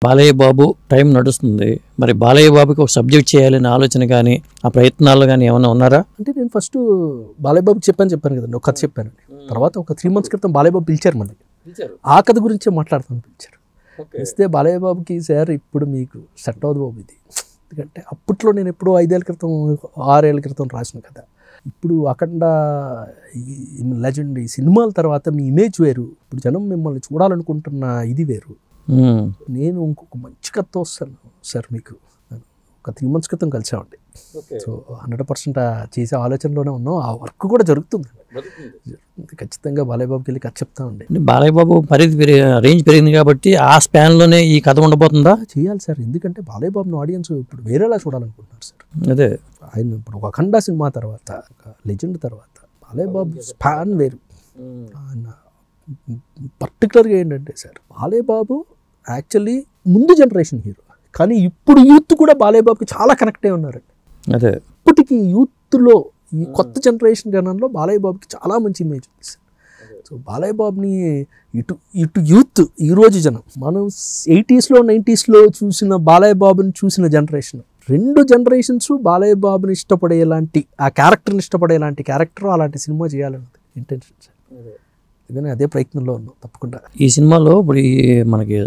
Balayya Babu time నడుస్తుంది, మరి బాలయ్య బాబుకి ఒక సబ్జెక్ట్ చేయాలనే ఆలోచన కానీ ఆ ప్రయత్నాలు కానీ ఏమైనా ఉన్నారా? అంటే నేను ఫస్ట్ బాలయ్య బాబుకి చెప్పాను కదండి, ఒక కథ చెప్పాను. తర్వాత ఒక 3 months క్రితం బాలయ్య బాబు పిలిచారు, మళ్ళీ ఆ కథ గురించే మాట్లాడతాను పిలిచారు. ఇస్తే బాలయ్య బాబుకి సార్ ఇప్పుడు మీకు సెట్ అవ్వదు బాబు ఇది, ఎందుకంటే అప్పట్లో నేను ఎప్పుడో 5 ఏళ్ళ క్రితం 6 ఏళ్ళ క్రితం రాసిన కథ. ఇప్పుడు అఖండ లెజెండ్ ఈ సినిమాల తర్వాత మీ ఇమేజ్ వేరు, ఇప్పుడు జనం మిమ్మల్ని చూడాలనుకుంటున్న ఇది వేరు. నేను ఇంకొక మంచి కథ వస్తాను సార్ మీకు, ఒక 3 months క్రితం కలిసామండి. సో 100% చేసే ఆలోచనలోనే ఉన్నాం, ఆ వర్క్ కూడా జరుగుతుంది. ఖచ్చితంగా బాలయ్య బాబుకి వెళ్ళి కథ చెప్తామండి. బాలయ్య బాబు రేంజ్ పెరిగింది కాబట్టి ఆ స్పాన్లోనే ఈ కథ ఉండబోతుందా? చేయాలి సార్, ఎందుకంటే బాలయ్య బాబుని ఆడియన్స్ ఇప్పుడు వేరేలా చూడాలనుకుంటున్నారు సార్. అదే ఆయన ఇప్పుడు ఒక అఖండ సినిమా తర్వాత, ఒక లెజెండ్ తర్వాత బాలయ్య బాబు స్పాన్ వేరు. ఆయన పర్టికులర్గా ఏంటంటే సార్, బాలయ్య బాబు యాక్చువల్లీ ముందు జనరేషన్ హీరో, కానీ ఇప్పుడు యూత్ కూడా బాలయ్య బాబుకి చాలా కనెక్ట్ అయి ఉన్నారండి. అదే ఇప్పటికీ యూత్లో ఈ కొత్త జనరేషన్ జనంలో బాలయ్య బాబుకి చాలా మంచి ఇమేజ్ ఉంది సార్. సో బాలయ్య బాబుని ఇటు యూత్ ఈరోజు జనం, మనం 80s, 90s చూసిన బాలయ్య బాబుని చూసిన జనరేషన్, 2 generations బాలయ్య బాబుని ఇష్టపడేలాంటి, ఆ క్యారెక్టర్ని ఇష్టపడేలాంటి క్యారెక్టర్, అలాంటి సినిమా చేయాలన్నది ఇంటెన్షన్ సార్. ఇదే అదే ప్రయత్నంలో ఉన్నాం తప్పకుండా. ఈ సినిమాలో ఇప్పుడు మనకి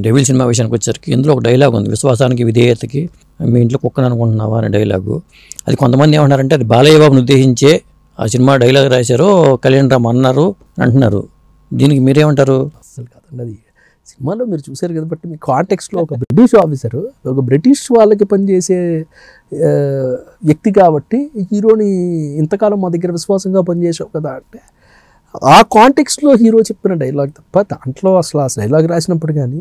డెవిల్ సినిమా విషయానికి వచ్చేసరికి ఇందులో ఒక డైలాగ్ ఉంది, విశ్వాసానికి విధేయతకి మీ ఇంట్లో కుక్కను అనుకుంటున్నావా అనే డైలాగు. అది కొంతమంది ఏమన్నారంటే అది బాలయ్య బాబుని ఉద్దేశించే ఆ సినిమా డైలాగ్ రాశారు, కళ్యాణ్ రామ్ అన్నారు అంటున్నారు. దీనికి మీరేమంటారు? అసలు కాదండి, అది సినిమాలో మీరు చూసారు కదా. బట్టి మీ కాంటెక్స్ట్లో ఒక బ్రిటిష్ ఆఫీసరు, ఒక బ్రిటిష్ వాళ్ళకి పనిచేసే వ్యక్తి కాబట్టి హీరోని ఇంతకాలం మా దగ్గర విశ్వాసంగా పనిచేసావు కదా అంటే, ఆ కాంటెక్స్ట్లో హీరో చెప్పిన డైలాగ్ తప్ప దాంట్లో అసలు ఆ డైలాగ్ రాసినప్పుడు కానీ,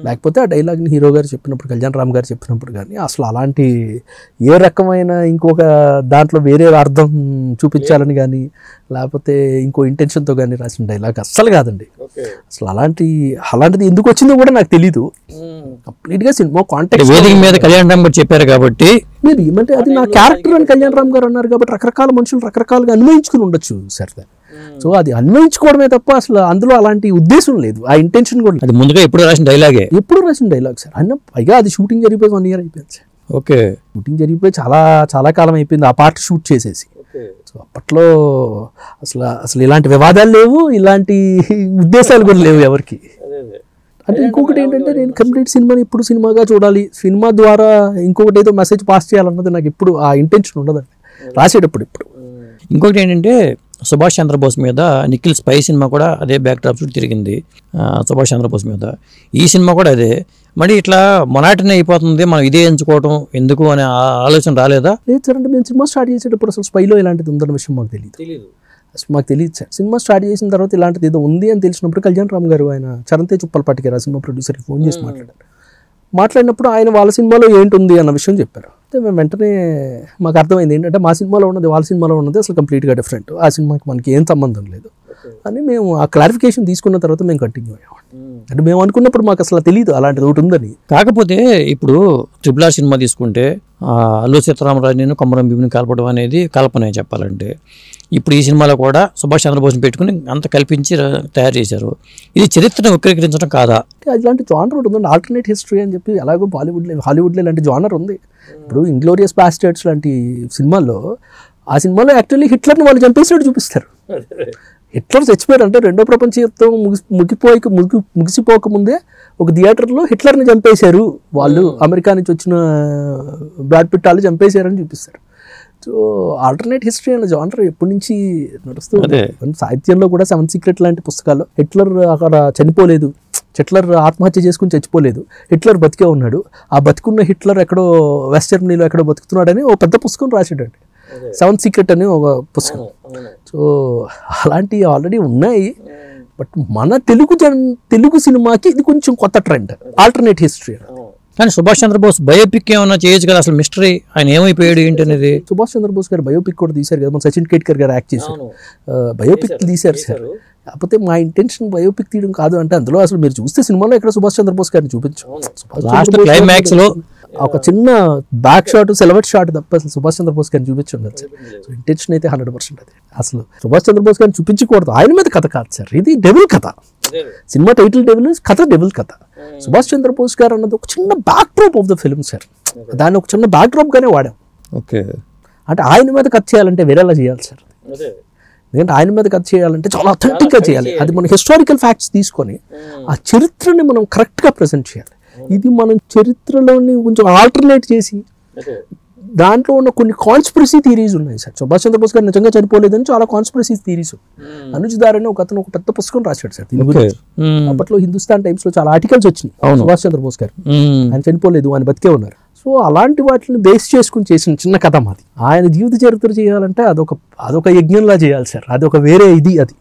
లేకపోతే ఆ డైలాగ్ని హీరో గారు చెప్పినప్పుడు, కళ్యాణ్ రామ్ గారు చెప్పినప్పుడు కానీ అసలు అలాంటి ఏ రకమైన ఇంకొక దాంట్లో వేరే అర్థం చూపించాలని కానీ, లేకపోతే ఇంకో ఇంటెన్షన్తో కానీ రాసిన డైలాగ్ అస్సలు కాదండి. అసలు అలాంటిది ఎందుకు వచ్చిందో కూడా నాకు తెలీదు. కంప్లీట్గా సినిమా కాంటెక్స్ట్ వేదిక మీద కళ్యాణ్ రామ్ గారు చెప్పారు కాబట్టి, మీరు ఏమంటే అది నా క్యారెక్టర్ అని కళ్యాణ్ రామ్ గారు అన్నారు కాబట్టి రకరకాల మనుషులు రకరకాలుగా అన్వయించుకుని ఉండొచ్చు సార్. సో అది అన్వయించుకోవడమే తప్ప అసలు అందులో అలాంటి ఉద్దేశం లేదు, ఆ ఇంటెన్షన్ కూడా. అది ముందుగా ఎప్పుడు రాసిన డైలాగే, ఎప్పుడు రాసిన డైలాగ్ సార్. అన్న పైగా అది షూటింగ్ జరిగిపోయి 1 year అయిపోయింది సార్. ఓకే, షూటింగ్ జరిగిపోయి చాలా చాలా కాలం అయిపోయింది ఆ పార్ట్ షూట్ చేసేసి. సో అప్పట్లో అసలు ఇలాంటి వివాదాలు లేవు, ఇలాంటి ఉద్దేశాలు కూడా లేవు ఎవరికి. అంటే ఇంకొకటి ఏంటంటే, నేను కంప్లీట్ సినిమాని ఇప్పుడు సినిమాగా చూడాలి, సినిమా ద్వారా ఇంకొకటి ఏదో మెసేజ్ పాస్ చేయాలన్నది నాకు ఎప్పుడు ఆ ఇంటెన్షన్ ఉండదండి రాసేటప్పుడు. ఇంకొకటి ఏంటంటే, సుభాష్ చంద్రబోస్ మీద నిఖిల్ స్పై సినిమా కూడా అదే బ్యాక్ డ్రాప్ తిరిగింది సుభాష్ చంద్రబోస్ మీద. ఈ సినిమా కూడా అదే. మరి ఇట్లా మొనాటనే అయిపోతుంది, మనం ఇదే ఎంచుకోవడం ఎందుకు అనే ఆలోచన రాలేదా? లేదు సార్, అంటే మేము సినిమా స్టార్ట్ చేసేటప్పుడు అసలు స్పైలో ఇలాంటిది ఉందన్న విషయం మాకు తెలియదు. మాకు తెలియదు సార్. సినిమా స్టార్ట్ చేసిన తర్వాత ఇలాంటిది ఏదో ఉంది అని తెలిసినప్పుడు కళ్యాణ్ రామ్ గారు, ఆయన చరణ్ తేజ్ ఉప్పలపాటి గారు సినిమా ప్రొడ్యూసర్కి ఫోన్ చేసి మాట్లాడినప్పుడు ఆయన వాళ్ళ సినిమాలో ఏంటుంది అన్న విషయం చెప్పారు. అయితే మేము వెంటనే మాకు అర్థమైంది ఏంటంటే, మా సినిమాలో ఉన్నది వాళ్ళ సినిమాలో ఉన్నది అసలు కంప్లీట్గా డిఫరెంట్, ఆ సినిమాకి మనకి ఏం సంబంధం లేదు అని మేము ఆ క్లారిఫికేషన్ తీసుకున్న తర్వాత మేము కంటిన్యూ అయ్యాం. అంటే మేము అనుకున్నప్పుడు మాకు అసలు తెలియదు అలాంటిది ఒకటి ఉందని. కాకపోతే ఇప్పుడు RRR సినిమా తీసుకుంటే అల్లు సీతారామరాజుని కొమరం భీముని కలపడం అనేది కల్పనే చెప్పాలంటే. ఇప్పుడు ఈ సినిమాలో కూడా సుభాష్ చంద్రబోస్ని పెట్టుకుని అంత కల్పించి తయారు చేశారు. ఇది చరిత్రను వక్రీకరించడం కాదా? ఇలాంటి జానర్ ఒకటి ఉందండి, ఆల్టర్నేట్ హిస్టరీ అని చెప్పి. ఎలాగో హాలీవుడ్లో ఇలాంటి జానర్ ఉంది. ఇప్పుడు ఇంగ్లోరియస్ బాస్టర్డ్స్ లాంటి సినిమాల్లో, ఆ సినిమాలో యాక్చువల్లీ హిట్లర్ని వాళ్ళు చంపేసినట్టు చూపిస్తారు. హిట్లర్ చచ్చిపోయారు అంటే రెండో ప్రపంచ యుద్ధం ముగిసిపోకముందే ఒక థియేటర్లో హిట్లర్ని చంపేశారు వాళ్ళు, అమెరికా నుంచి వచ్చిన బ్రాడ్ పిట్ వాళ్ళు చంపేశారని చూపిస్తారు. సో ఆల్టర్నేట్ హిస్టరీ అనే జానర్ ఎప్పటి నుంచి నడుస్తుంది. సాహిత్యంలో కూడా 7 Secrets లాంటి పుస్తకాల్లో హిట్లర్ అక్కడ చనిపోలేదు, హిట్లర్ ఆత్మహత్య చేసుకుని చచ్చిపోలేదు, హిట్లర్ బతికే ఉన్నాడు, ఆ బతికున్న హిట్లర్ ఎక్కడో వెస్ట్ జర్మనీలో ఎక్కడో బతుకుతున్నాడని ఒక పెద్ద పుస్తకం రాసాడండి, 7 Secrets అని ఒక పుస్తకం. సో అలాంటివి ఆల్రెడీ ఉన్నాయి. బట్ మన తెలుగు సినిమాకి ఇది కొంచెం కొత్త ట్రెండ్, ఆల్టర్నేట్ హిస్టరీ. కానీ సుభాష్ చంద్రబోస్ బయోపిక్ ఏమన్నా చేయొచ్చు కదా, అసలు మిస్టరీ ఆయన ఏమైపోయాడు ఏంటి అనేది. సుభాష్ చంద్రబోస్ గారు బయోపిక్ కూడా తీశారు కదా, మన సచిన్ కేట్కర్ గారు యాక్ట్ చేశారు, బయోపిక్ తీశారు సార్. కాకపోతే మా ఇంటెన్షన్ బయోపిక్ తీయడం కాదు. అంటే అందులో అసలు మీరు చూస్తే సినిమాలో ఎక్కడ సుభాష్ చంద్రబోస్ గారిని చూపించు, క్లైమాక్స్ లో ఒక చిన్న బ్యాక్ షాట్, సెలవెట్ షాట్ తప్ప అసలు సుభాష్ చంద్రబోస్ గారిని చూపించండి సార్. సో ఇంటెన్షన్ అయితే 100% అది. అసలు సుభాష్ చంద్రబోస్ గారిని చూపించకూడదు, ఆయన మీద కథ కాదు సార్, ఇది డెవిల్ కథ. సినిమా టైటిల్ డెవిల్, కథ డెవిల్ కథ. సుభాష్ చంద్రబోస్ గారు అన్నది ఒక చిన్న back drop of the film sir. దాన్ని ఒక చిన్న బ్యాక్ డ్రాప్ గానే వాడాం. ఓకే, అంటే ఆయన మీద కథ చేయాలంటే వేరేలా చేయాలి సార్. ఎందుకంటే ఆయన మీద కథ చేయాలంటే చాలా అథెంటిక్గా చేయాలి. అది మన హిస్టారికల్ ఫ్యాక్ట్స్ తీసుకొని ఆ చరిత్రని మనం కరెక్ట్గా ప్రజెంట్ చేయాలి. ఇది మనం చరిత్రలోని కొంచెం ఆల్టర్నేట్ చేసి దాంట్లో ఉన్న కొన్ని కాన్స్పిరసీ థీరీస్ ఉన్నాయి సార్. సుభాష్ చంద్రబోస్ గారు నిజంగా చనిపోలేదని చాలా కాన్స్పిరసీ థీరీస్. అనుజ్ దారని ఒక అతను ఒక పెద్ద పుస్తకం రాశాడు సార్ దీని గురించి. అప్పట్లో హిందుస్థాన్ టైమ్స్ లో చాలా ఆర్టికల్స్ వచ్చినాయి సుభాష్ చంద్రబోస్ గారు ఆయన చనిపోలేదు, ఆయన బతికే ఉన్నారు. సో అలాంటి వాటిని బేస్ చేసుకుని చేసిన చిన్న కథ మాది. ఆయన జీవిత చరిత్ర చేయాలంటే అదొక యజ్ఞంలా చేయాలి సార్. అదొక వేరే ఇది. అది